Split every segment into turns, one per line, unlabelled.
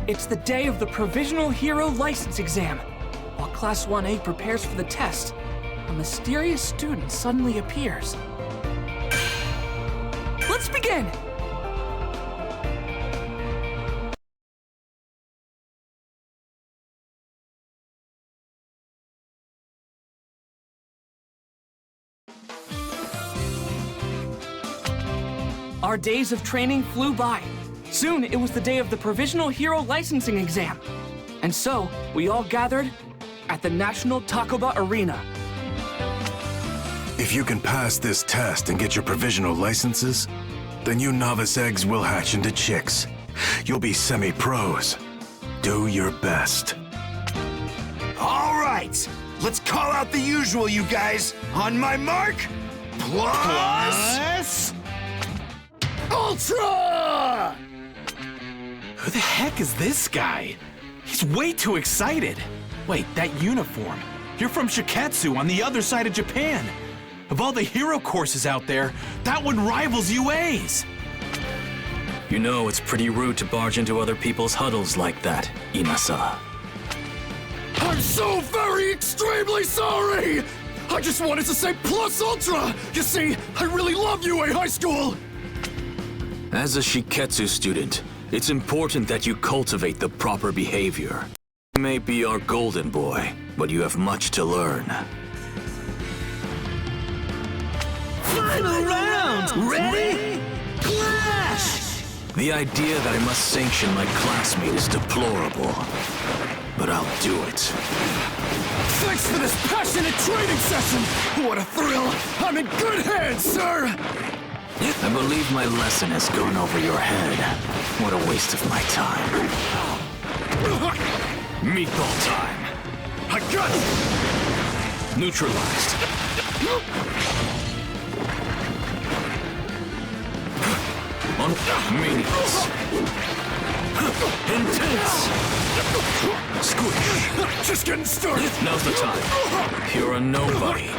It's the day of the Provisional Hero License Exam. While Class 1A prepares for the test, a mysterious student suddenly appears. Let's begin! Our days of training flew by. Soon, it was the day of the Provisional Hero Licensing Exam. And so, we all gathered at the National Takoba Arena.
If you can pass this test and get your provisional licenses, then you novice eggs will hatch into chicks. You'll be semi-pros. Do your best.
All right, let's call out the usual, you guys. On my mark, plus... Ultra!
Who the heck is this guy? He's way too excited. Wait, that uniform. You're from Shiketsu on the other side of Japan. Of all the hero courses out there, that one rivals UA's.
You know it's pretty rude to barge into other people's huddles like that, Inasa.
I'm so very extremely sorry! I just wanted to say plus ultra! You see, I really love UA High School!
As a Shiketsu student, it's important that you cultivate the proper behavior. You may be our golden boy, but you have much to learn.
Final round! Ready? Clash!
The idea that I must sanction my classmate is deplorable, but I'll do it.
Thanks for this passionate training session! What a thrill! I'm in good hands, sir!
I believe my lesson has gone over your head. What a waste of my time. Meatball time.
I got it!
Neutralized. Unmeaningless. Intense. Squish.
Just getting started.
Now's the time. You're a nobody.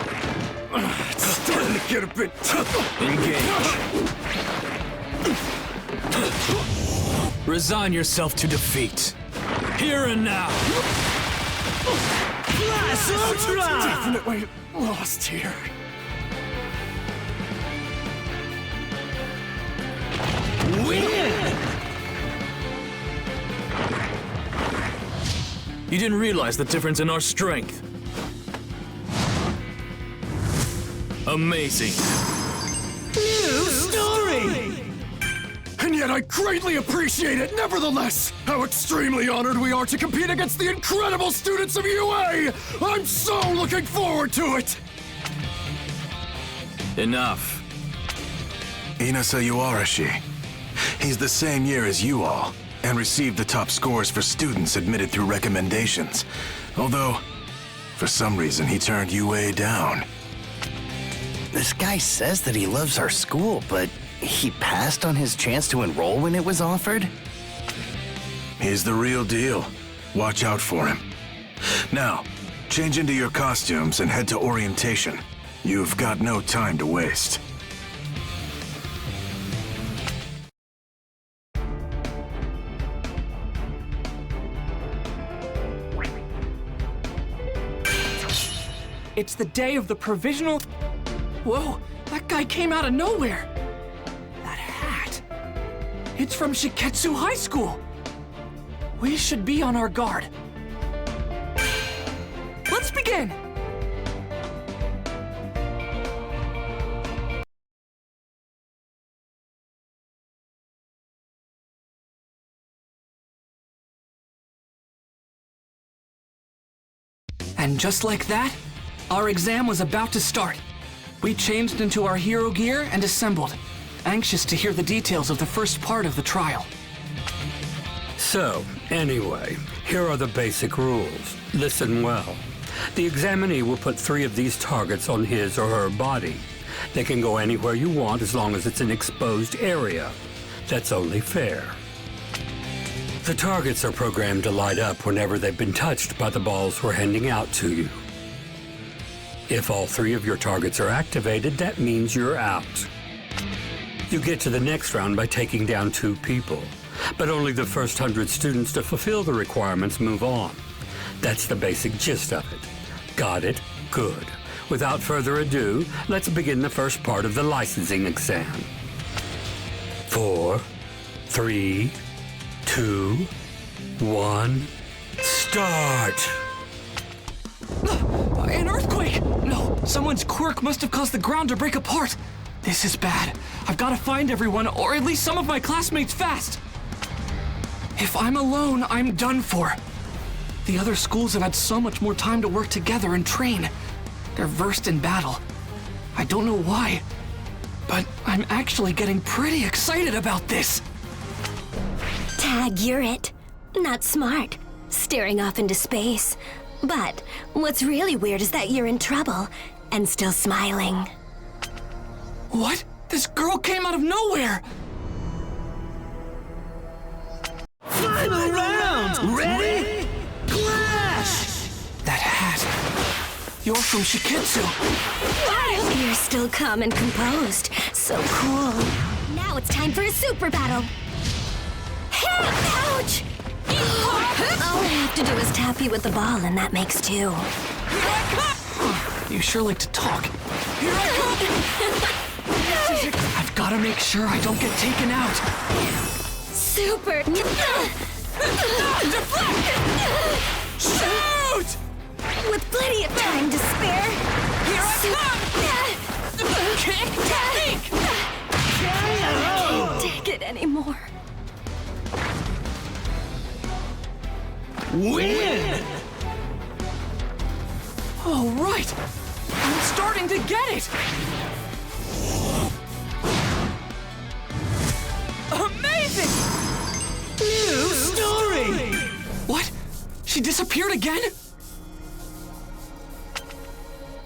It's starting to get a bit tough.
Engage. Resign yourself to defeat. Here and now.
Blast Ultra! Definitely lost here. Win!
You didn't realize the difference in our strength. Amazing.
New story! And yet I greatly appreciate it, nevertheless! How extremely honored we are to compete against the incredible students of UA! I'm so looking forward to it!
Enough.
Inasa Yuarashi. He's the same year as you all, and received the top scores for students admitted through recommendations. Although, for some reason, he turned UA down.
This guy says that he loves our school, but he passed on his chance to enroll when it was offered?
He's the real deal. Watch out for him. Now, change into your costumes and head to orientation. You've got no time to waste.
It's the day of the Provisional... Whoa, that guy came out of nowhere. That hat. It's from Shiketsu High School. We should be on our guard. Let's begin! And just like that, our exam was about to start. We changed into our hero gear and assembled, anxious to hear the details of the first part of the trial.
So, anyway, here are the basic rules. Listen well. The examinee will put 3 of these targets on his or her body. They can go anywhere you want as long as it's an exposed area. That's only fair. The targets are programmed to light up whenever they've been touched by the balls we're handing out to you. If all 3 of your targets are activated, that means you're out. You get to the next round by taking down 2 people. but only the first 100 students to fulfill the requirements move on. That's the basic gist of it. Got it? Good. Without further ado, let's begin the first part of the licensing exam. 4, 3, 2, 1, start!
An earthquake! No, someone's quirk must have caused the ground to break apart. This is bad. I've got to find everyone, or at least some of my classmates fast. If I'm alone, I'm done for. The other schools have had so much more time to work together and train. They're versed in battle. I don't know why, but I'm actually getting pretty excited about this.
Tag, you're it. Not smart. Staring off into space. But what's really weird is that you're in trouble and still smiling.
What? This girl came out of nowhere!
Final round! Ready? Clash!
That hat. You're from Shiketsu.
You're still calm and composed. So cool. Now it's time for a super battle. Ouch! All I have to do is tap you with the ball, and that makes 2.
You sure like to talk. Here I come! I've got to make sure I don't get taken out.
Super.
Shoot!
With plenty of time to spare.
Here I come! Kick!
I can't take it anymore.
Win!
All right! I'm starting to get it! Amazing!
New story!
What? She disappeared again?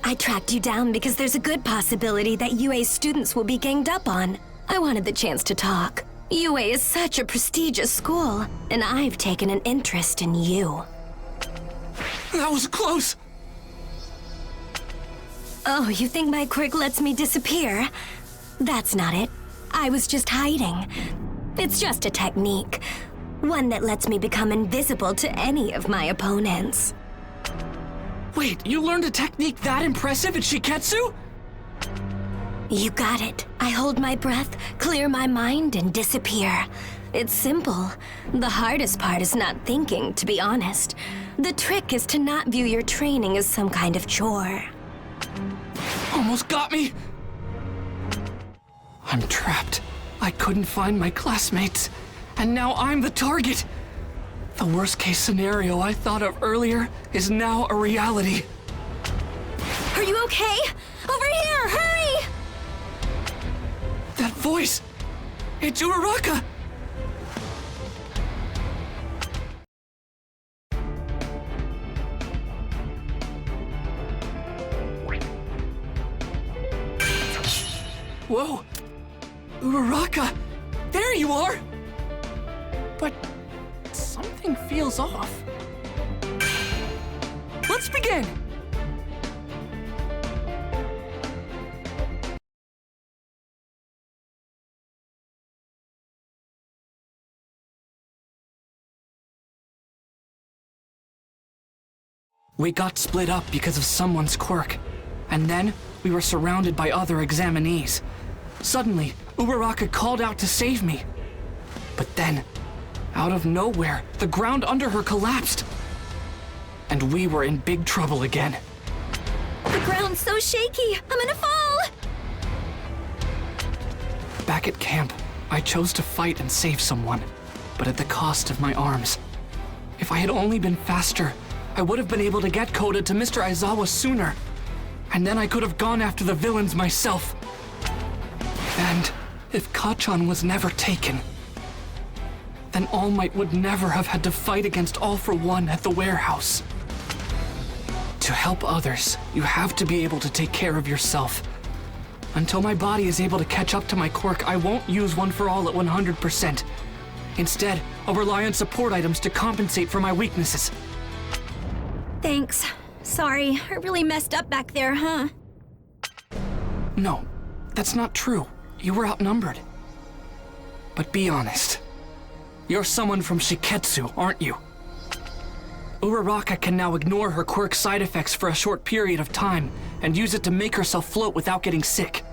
I tracked you down because there's a good possibility that UA's students will be ganged up on. I wanted the chance to talk. UA is such a prestigious school, and I've taken an interest in you.
That was close!
Oh, you think my quirk lets me disappear? That's not it. I was just hiding. It's just a technique. One that lets me become invisible to any of my opponents.
Wait, you learned a technique that impressive at Shiketsu?
You got it. I hold my breath, clear my mind, and disappear. It's simple. The hardest part is not thinking, to be honest. The trick is to not view your training as some kind of chore.
Almost got me! I'm trapped. I couldn't find my classmates, and now I'm the target. The worst case scenario I thought of earlier is now a reality.
Are you okay? Over here, hurry!
That voice! It's Uraraka! Whoa! Uraraka! There you are! But something feels off. Let's begin! We got split up because of someone's quirk, and then we were surrounded by other examinees. Suddenly, Uraraka called out to save me. But then, out of nowhere, the ground under her collapsed. And we were in big trouble again.
The ground's so shaky, I'm gonna fall!
Back at camp, I chose to fight and save someone, but at the cost of my arms. If I had only been faster, I would have been able to get Koda to Mr. Aizawa sooner. And then I could have gone after the villains myself. And if Kachan was never taken, then All Might would never have had to fight against All for One at the warehouse. To help others, you have to be able to take care of yourself. Until my body is able to catch up to my quirk, I won't use One for All at 100%. Instead, I'll rely on support items to compensate for my weaknesses.
Thanks. Sorry, I really messed up back there, huh?
No, that's not true. You were outnumbered. But be honest. You're someone from Shiketsu, aren't you? Uraraka can now ignore her quirk side effects for a short period of time and use it to make herself float without getting sick.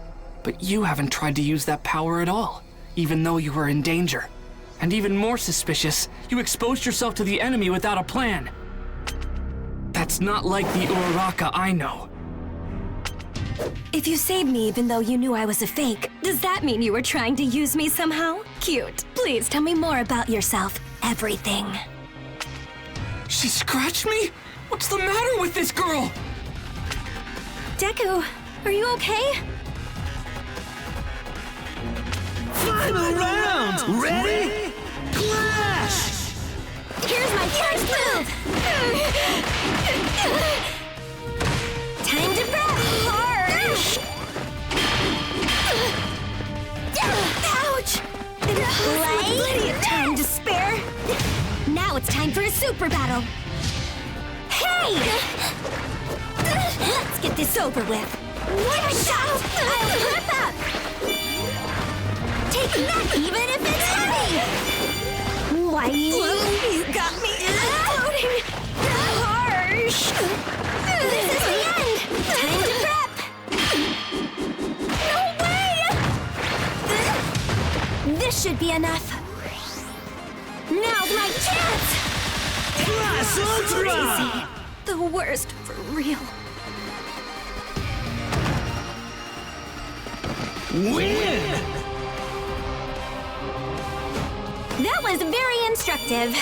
But you haven't tried to use that power at all, even though you were in danger. And even more suspicious, you exposed yourself to the enemy without a plan. That's not like the Uraraka I know.
If you saved me even though you knew I was a fake, does that mean you were trying to use me somehow? Cute. Please tell me more about yourself. Everything.
She scratched me? What's the matter with this girl?
Deku, are you okay?
Final round! Ready? Clash!
Here's my first move! Time to prep! Harsh! Ouch! Plenty of time to spare! Now it's time for a super battle! Hey! Let's get this over with! One shot! I'll rip up! Take that even if it's heavy! Why? You got me exploding! Harsh! This is the end! Time to prep! No way! This should be enough. Now's my chance!
Class Ultra!
The worst for real.
Win!
That was very instructive.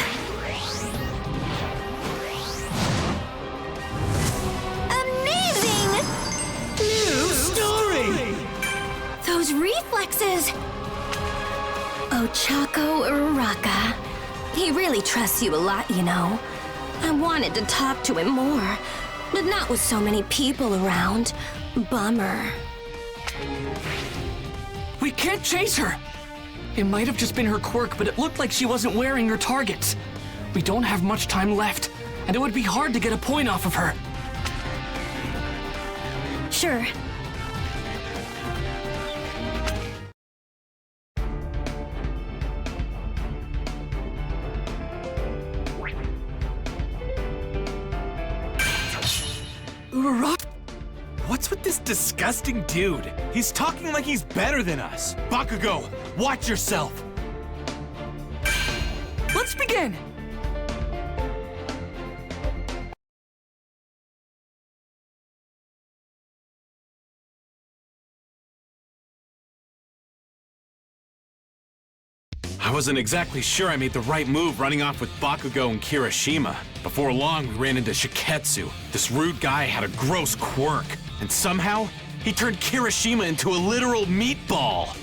Amazing!
New story!
Those reflexes! Ochako Uraraka. He really trusts you a lot, you know. I wanted to talk to him more, but not with so many people around. Bummer.
We can't chase her! It might have just been her quirk, but it looked like she wasn't wearing her targets. We don't have much time left, and it would be hard to get a point off of her.
Sure.
Uraraka?
What's with this disgusting dude? He's talking like he's better than us. Bakugo, watch yourself.
Let's begin!
I wasn't exactly sure I made the right move running off with Bakugo and Kirishima. Before long, we ran into Shiketsu. This rude guy had a gross quirk, and somehow, he turned Kirishima into a literal meatball.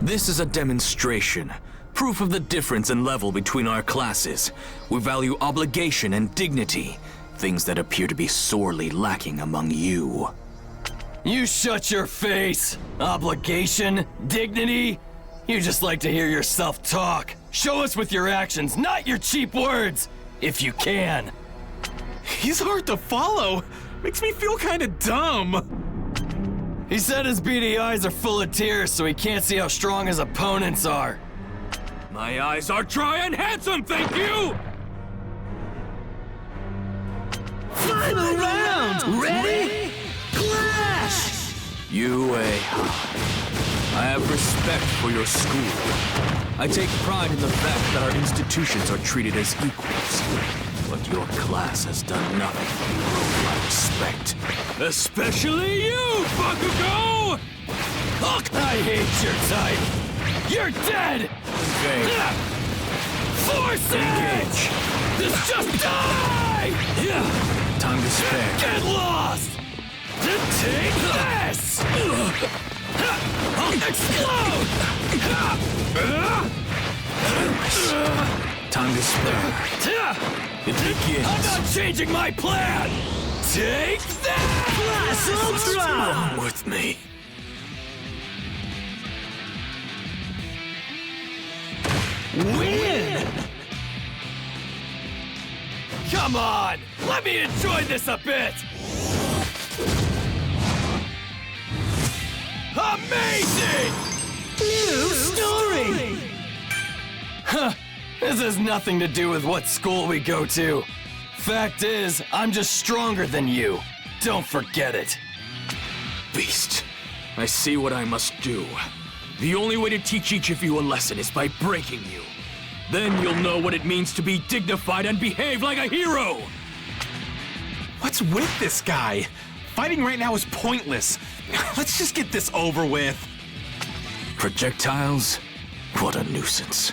This is a demonstration. Proof of the difference in level between our classes. We value obligation and dignity. Things that appear to be sorely lacking among you.
You shut your face! Obligation? Dignity? You just like to hear yourself talk. Show us with your actions, not your cheap words! If you can.
He's hard to follow. Makes me feel kinda dumb.
He said his beady eyes are full of tears so he can't see how strong his opponents are.
My eyes are dry and handsome, thank you!
Final round! Ready? Clash!
UA. I have respect for your school. I take pride in the fact that our institutions are treated as equals. But your class has done nothing to earn my respect. Especially you, Bakugo!
I hate your type! You're dead!
Okay.
Force
Engage.
it! This just die!
Time to spare.
Get lost! Take this! Explode!
Time to spare. It begins.
I'm not changing my plan! Take that!
Class
What's
Ultra!
wrong with me?
Win!
Come on! Let me enjoy this a bit! Amazing!
New story!
Huh, This has nothing to do with what school we go to. Fact is, I'm just stronger than you. Don't forget it.
Beast, I see what I must do. The only way to teach each of you a lesson is by breaking you. Then you'll know what it means to be dignified and behave like a hero!
What's with this guy? Fighting right now is pointless. Let's just get this over with.
Projectiles? What a nuisance.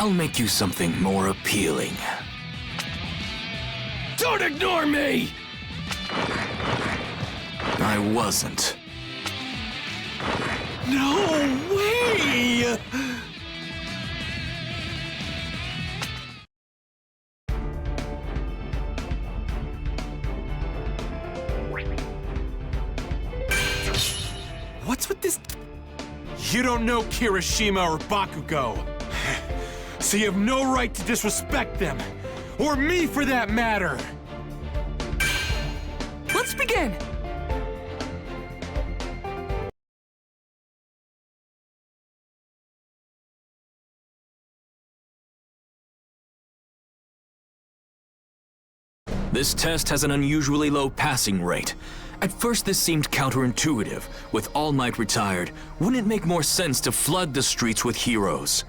I'll make you something more appealing.
Don't ignore me!
I wasn't.
No way! What's with this? You don't know Kirishima or Bakugo. So you have no right to disrespect them. Or me, for that matter.
Let's begin!
This test has an unusually low passing rate. At first this seemed counterintuitive. With All Might retired, wouldn't it make more sense to flood the streets with heroes?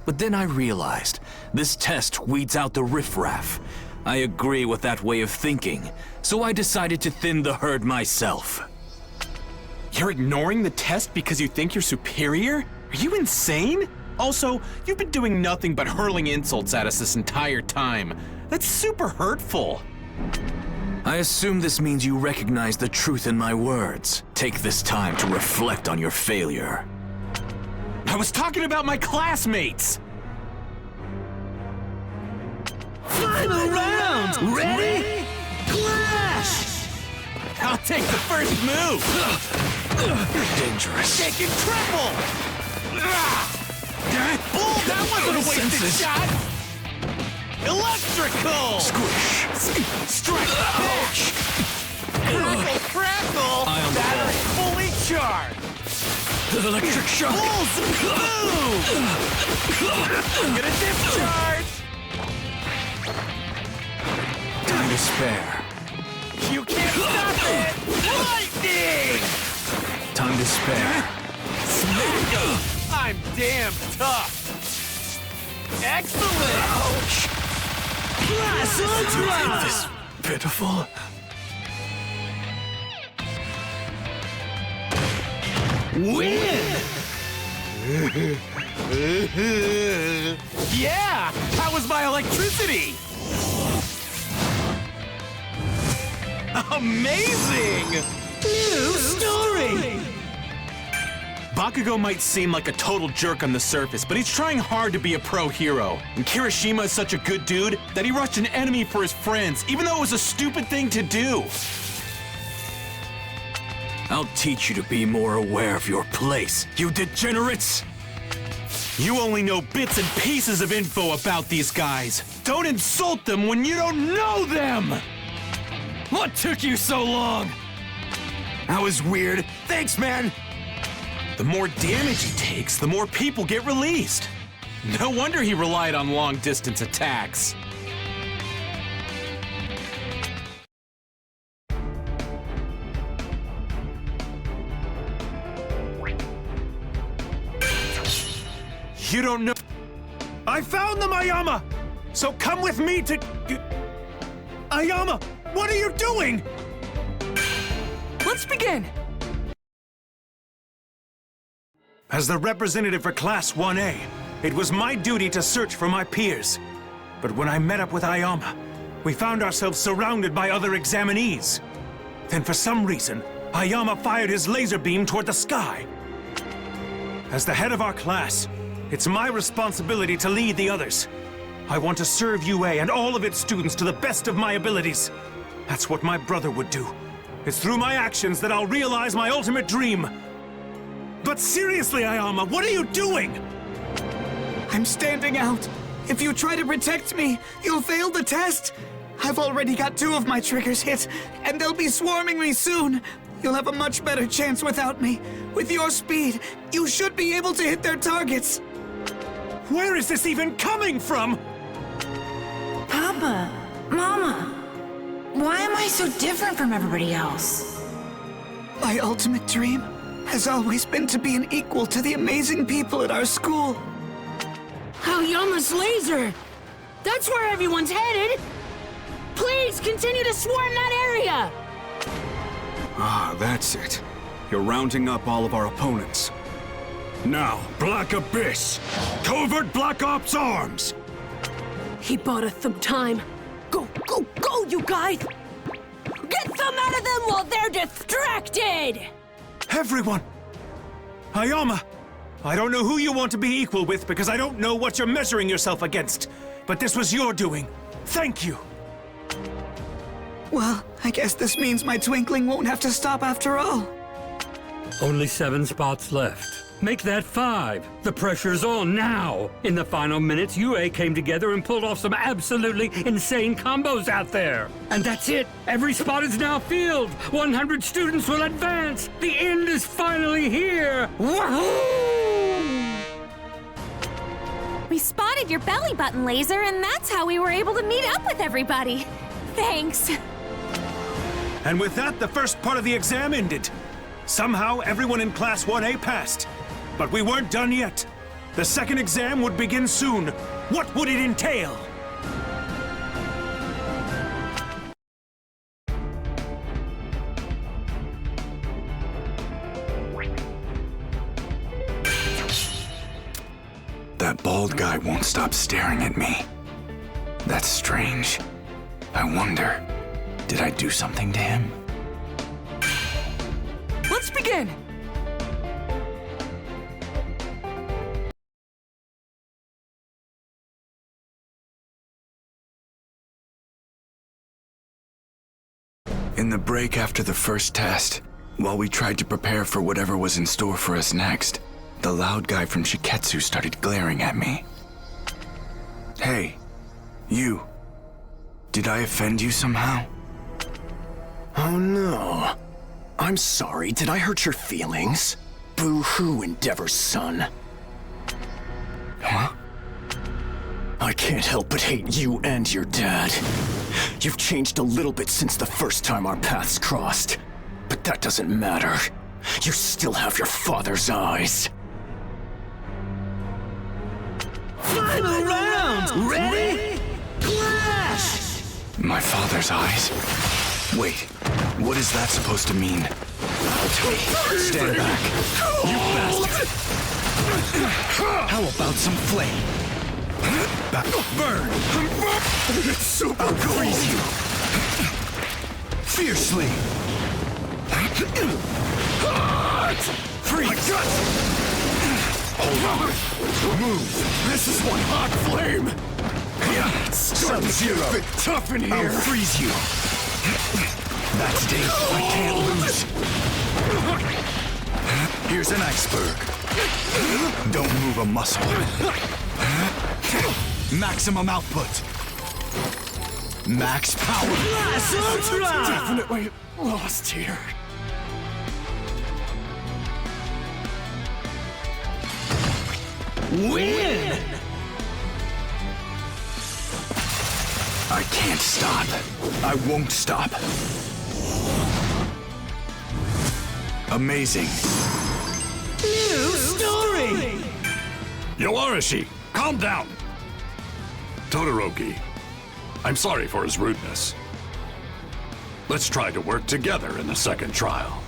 But then I realized, this test weeds out the riffraff. I agree with that way of thinking, so I decided to thin the herd myself.
You're ignoring the test because you think you're superior? Are you insane? Also, you've been doing nothing but hurling insults at us this entire time. That's super hurtful.
I assume this means you recognize the truth in my words. Take this time to reflect on your failure.
I was talking about my classmates!
Final round! Ready? Clash!
I'll take the first move!
You're dangerous.
Taking triple! Bull, that wasn't a wasted shot! Electrical!
Squish.
Strike back! Crackle, crackle!
Eye on the
Battery
ball.
fully charged!
Electric shock.
Bulls, move! I'm gonna discharge!
Time to spare.
You can't stop it! Lightning!
Time to spare.
I'm damn tough! Excellent!
Ouch!
Class Ultra!
This pitiful.
Win! Yeah! How was my electricity? Amazing!
New story!
Bakugo might seem like a total jerk on the surface, but he's trying hard to be a pro hero. And Kirishima is such a good dude that he rushed an enemy for his friends, even though it was a stupid thing to do.
I'll teach you to be more aware of your place, you degenerates!
You only know bits and pieces of info about these guys. Don't insult them when you don't know them!
What took you so long?
That was weird. Thanks, man!
The more damage he takes, the more people get released. No wonder he relied on long-distance attacks. You don't know. I found them, Ayama! So come with me to... Ayama, what are you doing?
Let's begin!
As the representative for Class 1A, it was my duty to search for my peers. But when I met up with Ayama, we found ourselves surrounded by other examinees. Then for some reason, Ayama fired his laser beam toward the sky. As the head of our class, it's my responsibility to lead the others. I want to serve UA and all of its students to the best of my abilities. That's what my brother would do. It's through my actions that I'll realize my ultimate dream. But seriously, Ayama, what are you doing?
I'm standing out. If you try to protect me, you'll fail the test. I've already got 2 of my triggers hit, and they'll be swarming me soon. You'll have a much better chance without me. With your speed, you should be able to hit their targets.
Where is this even coming from?
Papa, Mama, why am I so different from everybody else?
My ultimate dream has always been to be an equal to the amazing people at our school.
Aoyama's laser! That's where everyone's headed! Please continue to swarm that area!
Ah, that's it. You're rounding up all of our opponents. Now, Black Abyss! Covert Black Ops Arms!
He bought us some time. Go, go, go, you guys! Get some out of them while they're distracted!
Everyone! Aoyama! I don't know who you want to be equal with because I don't know what you're measuring yourself against. But this was your doing. Thank you!
Well, I guess this means my twinkling won't have to stop after all.
Only 7 spots left. Make that 5. The pressure's on now. In the final minutes, UA came together and pulled off some absolutely insane combos out there. And that's it. Every spot is now filled. 100 students will advance. The end is finally here. Woohoo!
We spotted your belly button laser, and that's how we were able to meet up with everybody. Thanks.
And with that, the first part of the exam ended. Somehow, everyone in Class 1A passed. But we weren't done yet. The second exam would begin soon. What would it entail?
That bald guy won't stop staring at me. That's strange. I wonder, did I do something to him?
Let's begin!
In the break after the first test, while we tried to prepare for whatever was in store for us next, the loud guy from Shiketsu started glaring at me. Hey, you. Did I offend you somehow?
Oh no. I'm sorry, did I hurt your feelings? Boo-hoo, Endeavor's son.
Huh?
I can't help but hate you and your dad. You've changed a little bit since the first time our paths crossed. But that doesn't matter. You still have your father's eyes.
Final round! Ready? Clash!
My father's eyes? Wait, what is that supposed to mean? Stand back.
You bastard!
How about some flame?
Burn! It's super
I'll
cool!
freeze you! Fiercely!
Freeze!
Hold on! Move!
This is one hot flame!
Sub-Zero!
Bit tough in here!
I'll freeze you! That's Dave. I can't lose! Here's an iceberg. Don't move a muscle. Maximum output. Max power.
Definitely lost here.
Win!
I can't stop. I won't stop. Amazing.
New story!
Yoarashi, calm down. Todoroki, I'm sorry for his rudeness. Let's try to work together in the second trial.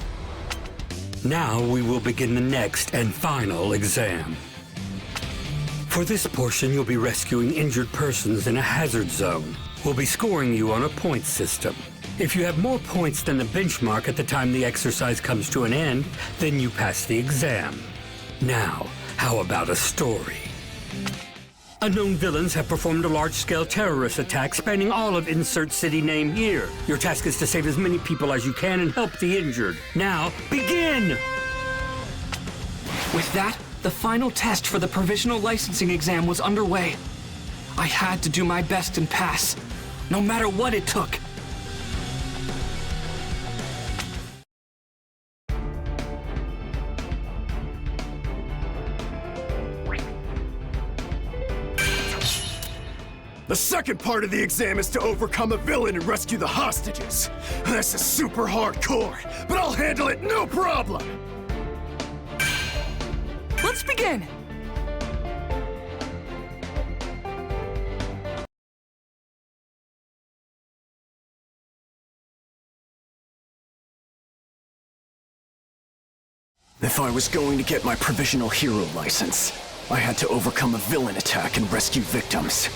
Now we will begin the next and final exam. For this portion, you'll be rescuing injured persons in a hazard zone. We'll be scoring you on a point system. If you have more points than the benchmark at the time the exercise comes to an end, then you pass the exam. Now, how about a story? Unknown villains have performed a large-scale terrorist attack spanning all of insert city name here. Your task is to save as many people as you can and help the injured. Now, begin!
With that, the final test for the provisional licensing exam was underway. I had to do my best and pass, no matter what it took.
The second part of the exam is to overcome a villain and rescue the hostages. This is super hardcore, but I'll handle it no problem!
Let's begin!
If I was going to get my provisional hero license, I had to overcome a villain attack and rescue victims.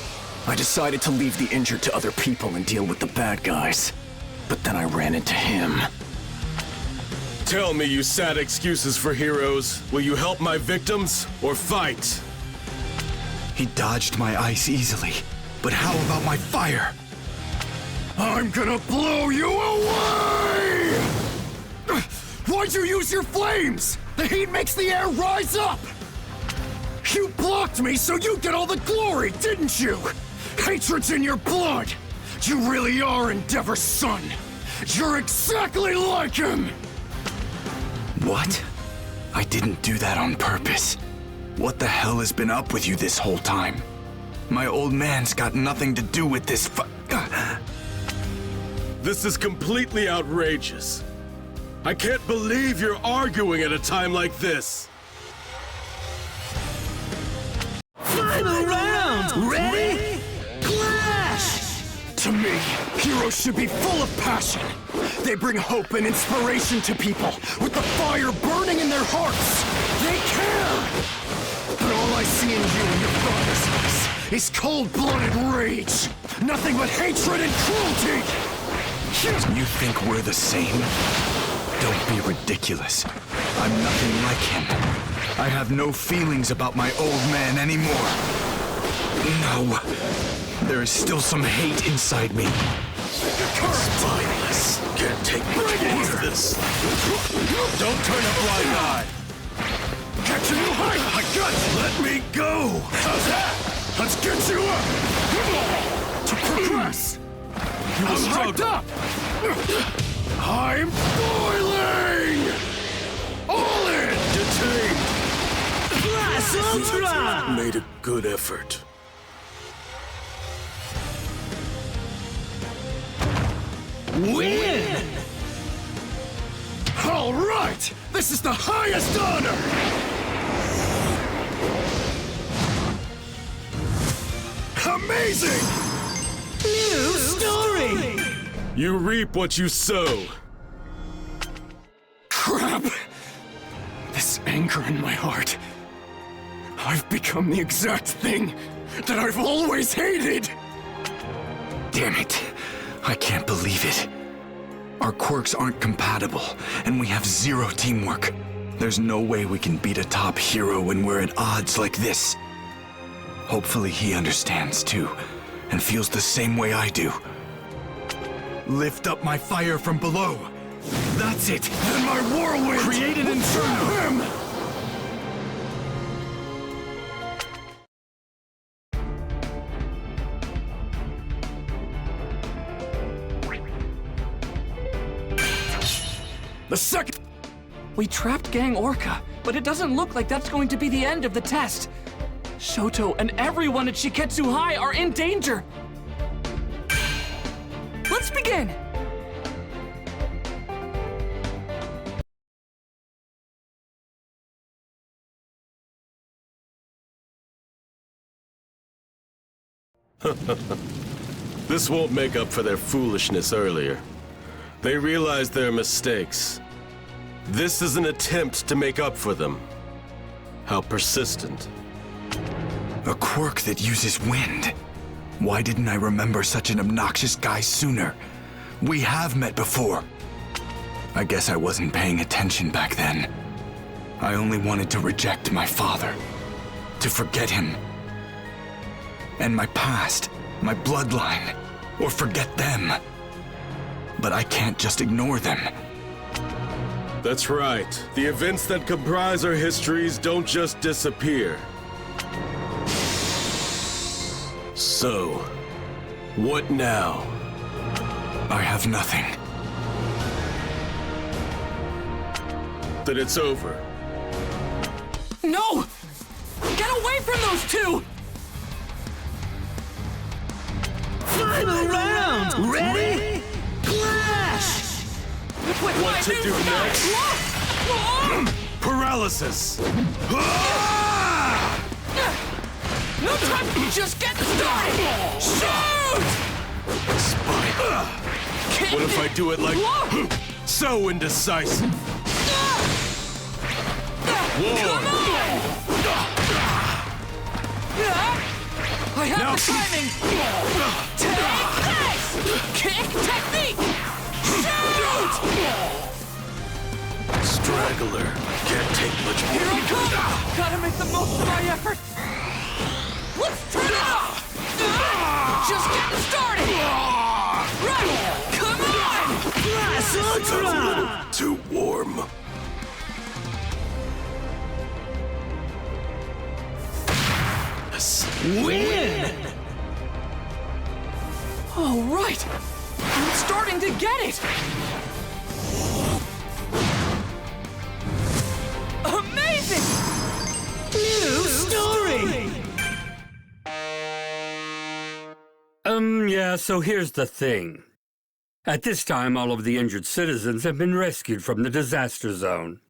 I decided to leave the injured to other people and deal with the bad guys. But then I ran into him.
Tell me, you sad excuses for heroes. Will you help my victims or fight?
He dodged my ice easily, but how about my fire?
I'm gonna blow you away! Why'd you use your flames? The heat makes the air rise up! You blocked me so you get all the glory, didn't you? Hatred's in your blood! You really are Endeavor's son! You're exactly like him!
What? I didn't do that on purpose. What the hell has been up with you this whole time? My old man's got nothing to do with this
This is completely outrageous. I can't believe you're arguing at a time like this.
Final round! Ready? Clash!
To me, heroes should be full of passion. They bring hope and inspiration to people with the fire burning in their hearts. They care! But all I see in you and your father's eyes is cold-blooded rage. Nothing but hatred and cruelty!
You think we're the same? Don't be ridiculous. I'm nothing like him. I have no feelings about my old man anymore. No. There is still some hate inside me.
Spineless. Can't take much more of this. Don't turn a blind eye.
Get you high! I got you! Let me go! How's that? Let's get you up! Come on! To progress! I'm hyped up! I'm boiling! All in!
Detained.
Class Ultra!
Made a good effort.
Win!
All right! This is the highest honor! Amazing!
New story!
You reap what you sow.
Crap! This anger in my heart. I've become the exact thing that I've always hated!
Damn it. I can't believe it. Our quirks aren't compatible, and we have zero teamwork. There's no way we can beat a top hero when we're at odds like this. Hopefully he understands too, and feels the same way I do. Lift up my fire from below. That's it.
And my whirlwind!
Create an inferno!
Him! The second...
We trapped Gang Orca, but it doesn't look like that's going to be the end of the test. Shoto and everyone at Shiketsu High are in danger. Let's begin!
This won't make up for their foolishness earlier. They realized their mistakes. This is an attempt to make up for them. How persistent.
A quirk that uses wind. Why didn't I remember such an obnoxious guy sooner? We have met before. I guess I wasn't paying attention back then. I only wanted to reject my father. To forget him. And my past, my bloodline, or forget them. But I can't just ignore them.
That's right. The events that comprise our histories don't just disappear. So, what now?
I have nothing.
Then it's over.
No! Get away from those two!
Final round! Ready? Clash!
What to do next? Paralysis!
No time! Just get started! Shoot!
Spike. What if I do it like so indecisive? War!
I have the timing! Take this! Kick technique! Shoot!
Straggler. Can't take much more.
Here I come! Gotta make the most of my effort! Let's turn it up! Just getting started! Right! Come on!
Class
It's a little too warm.
Win!
All right! I'm starting to get it! Amazing!
New story!
Yeah, so here's the thing. At this time, all of the injured citizens have been rescued from the disaster zone.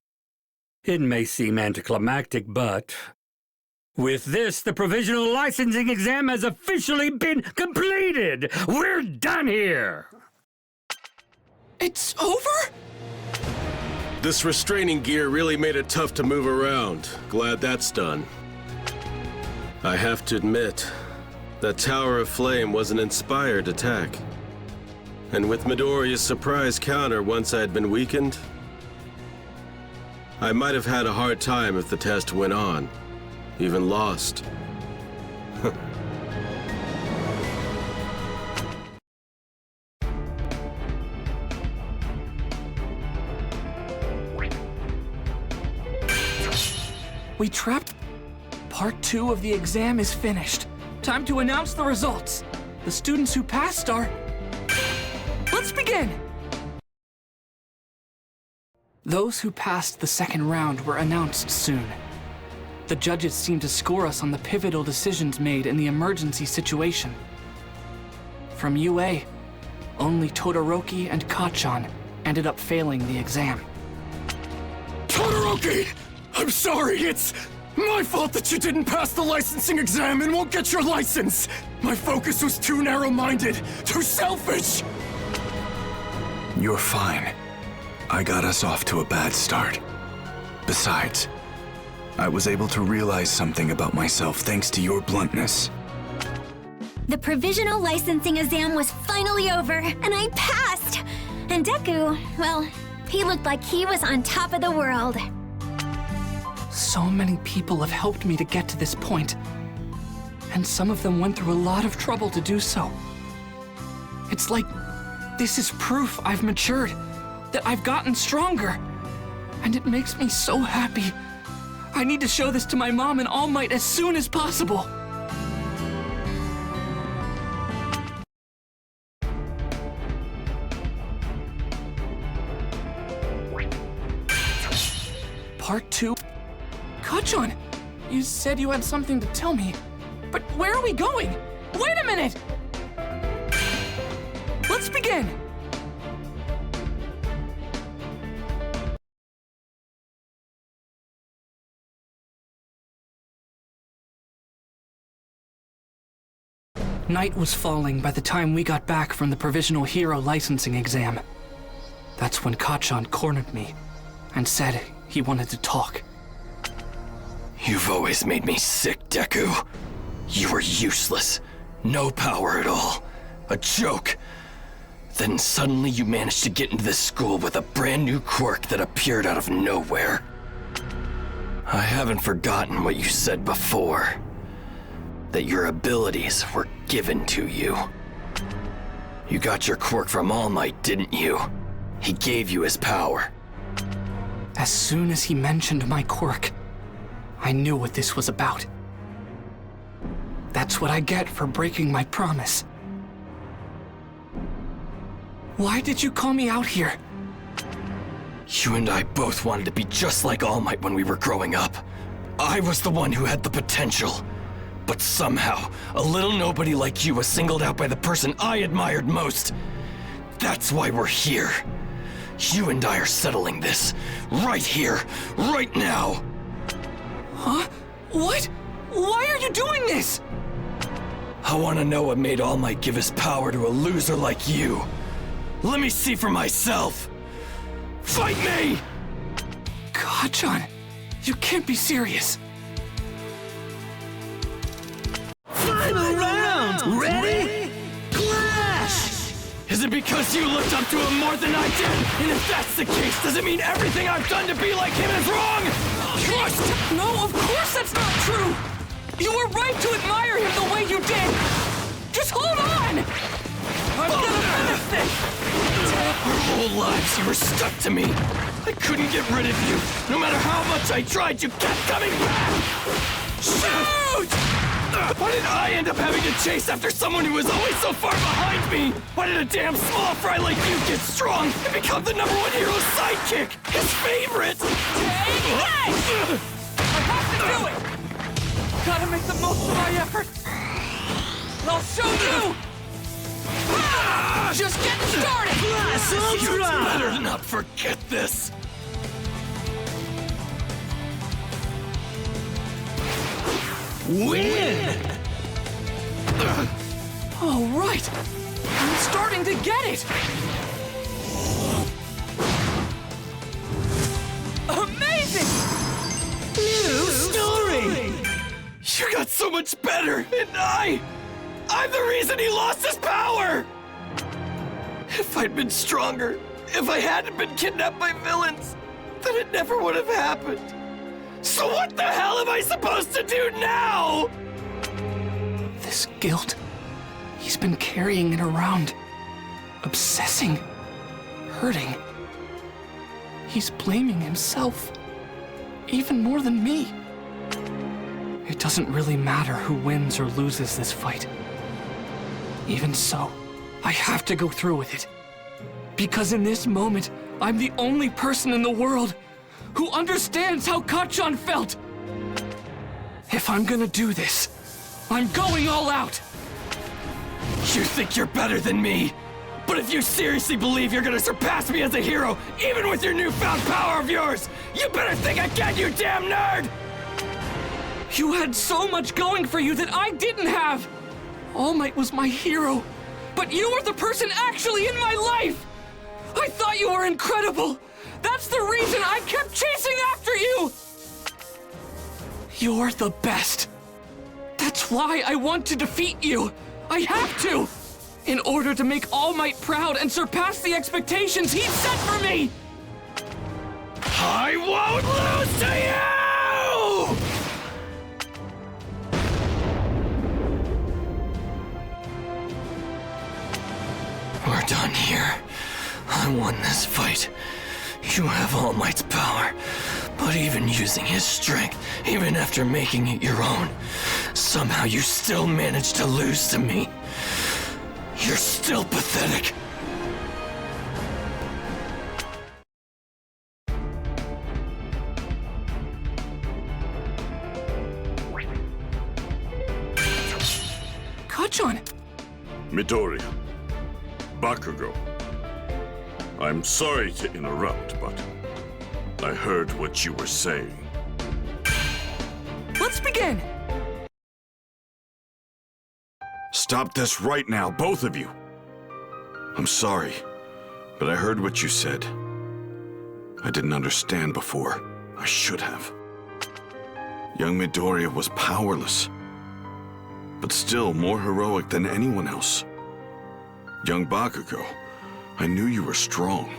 It may seem anticlimactic, but with this, the provisional licensing exam has officially been completed! We're done here!
It's over?
This restraining gear really made it tough to move around. Glad that's done. I have to admit, that Tower of Flame was an inspired attack. And with Midoriya's surprise counter once I had been weakened, I might have had a hard time if the test went on, even lost.
We trapped. Part 2 of the exam is finished. Time to announce the results. The students who passed are... Let's begin! Those who passed the second round were announced soon. The judges seemed to score us on the pivotal decisions made in the emergency situation. From UA, only Todoroki and Kacchan ended up failing the exam.
Todoroki! I'm sorry, it's my fault that you didn't pass the licensing exam and won't get your license! My focus was too narrow-minded, too selfish!
You're fine. I got us off to a bad start. Besides, I was able to realize something about myself thanks to your bluntness.
The provisional licensing exam was finally over, and I passed! And Deku, well, he looked like he was on top of the world.
So many people have helped me to get to this point, and some of them went through a lot of trouble to do so. It's like this is proof I've matured, that I've gotten stronger, and it makes me so happy. I need to show this to my mom and All Might as soon as possible. Part 2? Kacchan, you said you had something to tell me, but where are we going? Wait a minute! Let's begin! Night was falling by the time we got back from the Provisional Hero licensing exam. That's when Kacchan cornered me and said he wanted to talk.
You've always made me sick, Deku. You were useless. No power at all. A joke. Then suddenly you managed to get into this school with a brand new quirk that appeared out of nowhere. I haven't forgotten what you said before. That your abilities were given to you. You got your quirk from All Might, didn't you? He gave you his power.
As soon as he mentioned my quirk, I knew what this was about. That's what I get for breaking my promise. Why did you call me out here?
You and I both wanted to be just like All Might when we were growing up. I was the one who had the potential. But somehow, a little nobody like you was singled out by the person I admired most. That's why we're here. You and I are settling this. Right here, right now.
Huh? What? Why are you doing this?
I want to know what made All Might give his power to a loser like you. Let me see for myself. Fight me!
Kacchan, you can't be serious.
Final round! Ready? Clash! Is it because you looked up to him more than I did? And if that's the case, does it mean everything I've done to be like him is wrong?
Trust! No, of course that's not true! You were right to admire him the way you did! Just hold on! I'm gonna finish this!
Our whole lives you were stuck to me. I couldn't get rid of you. No matter how much I tried, you kept coming back! Shoot! Why did I end up having to chase after someone who was always so far behind me? Why did a damn small fry like you get strong and become the #1 hero's sidekick? His favorite!
Take that! I have to do it! Gotta make the most of my effort. I'll show you! Just getting started!
You better not forget this!
Win! All right! I'm starting to get it! Amazing!
New story! You got so much better, and I'm the reason he lost his power! If I'd been stronger, if I hadn't been kidnapped by villains, then it never would have happened. So what the hell am I supposed to do now?
This guilt, he's been carrying it around, obsessing, hurting. He's blaming himself, even more than me. It doesn't really matter who wins or loses this fight. Even so, I have to go through with it. Because in this moment, I'm the only person in the world who understands how Kacchan felt. If I'm gonna do this, I'm going all out.
You think you're better than me? But if you seriously believe you're gonna surpass me as a hero, even with your newfound power of yours, you better think again, you damn nerd!
You had so much going for you that I didn't have! All Might was my hero, but you were the person actually in my life! I thought you were incredible! That's the reason I kept chasing after you! You're the best. That's why I want to defeat you! I have to! In order to make All Might proud and surpass the expectations he set for me!
I won't lose to you! We're done here. I won this fight. You have All Might's power, but even using his strength, even after making it your own, somehow you still managed to lose to me. You're still pathetic.
Kacchan!
Midoriya, Bakugo, I'm sorry to interrupt, but I heard what you were saying.
Let's begin!
Stop this right now, both of you! I'm sorry, but I heard what you said. I didn't understand before. I should have. Young Midoriya was powerless, but still more heroic than anyone else. Young Bakugo, I knew you were strong.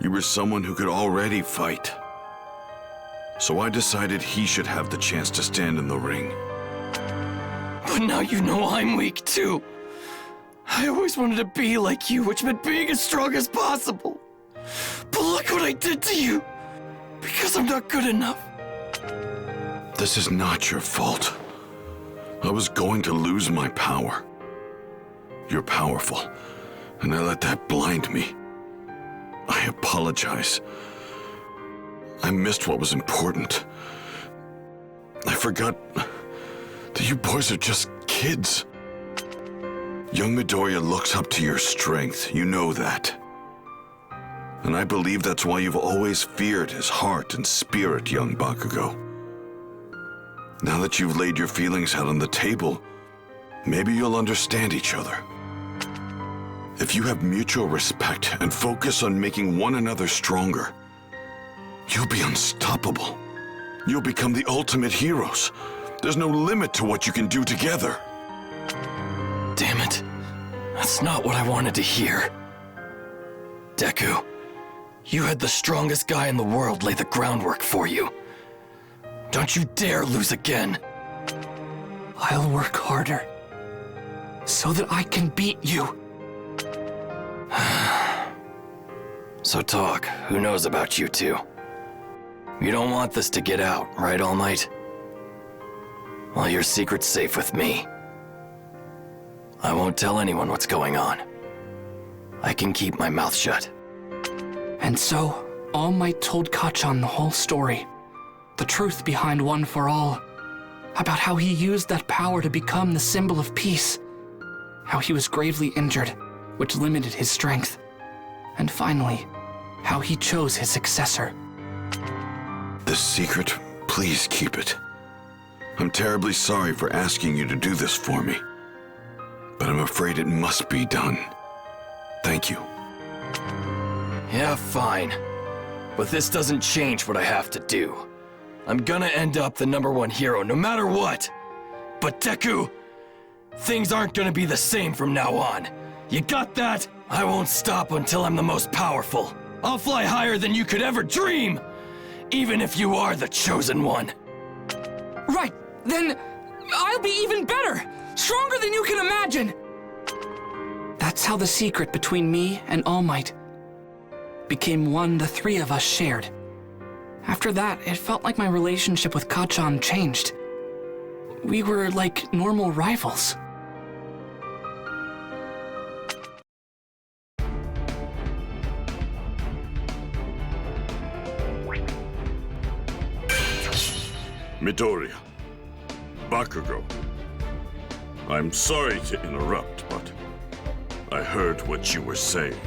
You were someone who could already fight. So I decided he should have the chance to stand in the ring.
But now you know I'm weak too. I always wanted to be like you, which meant being as strong as possible. But look what I did to you. Because I'm not good enough.
This is not your fault. I was going to lose my power. You're powerful, and I let that blind me. I apologize. I missed what was important. I forgot You boys are just kids. Young Midoriya looks up to your strength, you know that. And I believe that's why you've always feared his heart and spirit, young Bakugo. Now that you've laid your feelings out on the table, maybe you'll understand each other. If you have mutual respect and focus on making one another stronger, you'll be unstoppable. You'll become the ultimate heroes. There's no limit to what you can do together.
Damn it. That's not what I wanted to hear. Deku, you had the strongest guy in the world lay the groundwork for you. Don't you dare lose again.
I'll work harder so that I can beat you.
So talk, who knows about you two? You don't want this to get out, right, All Might? Well, your secret's safe with me. I won't tell anyone what's going on. I can keep my mouth shut.
And so, All Might told Kacchan the whole story. The truth behind One for All. About how he used that power to become the symbol of peace. How he was gravely injured, which limited his strength. And finally, how he chose his successor.
This secret, please keep it. I'm terribly sorry for asking you to do this for me, but I'm afraid it must be done. Thank you.
Yeah, fine. But this doesn't change what I have to do. I'm gonna end up the #1 hero no matter what. But Deku, things aren't gonna be the same from now on. You got that? I won't stop until I'm the most powerful. I'll fly higher than you could ever dream, even if you are the chosen one.
Right, then I'll be even better, stronger than you can imagine. That's how the secret between me and All Might became one the three of us shared. After that, it felt like my relationship with Kacchan changed. We were like normal rivals.
Midoriya, Bakugo, I'm sorry to interrupt, but I heard what you were saying.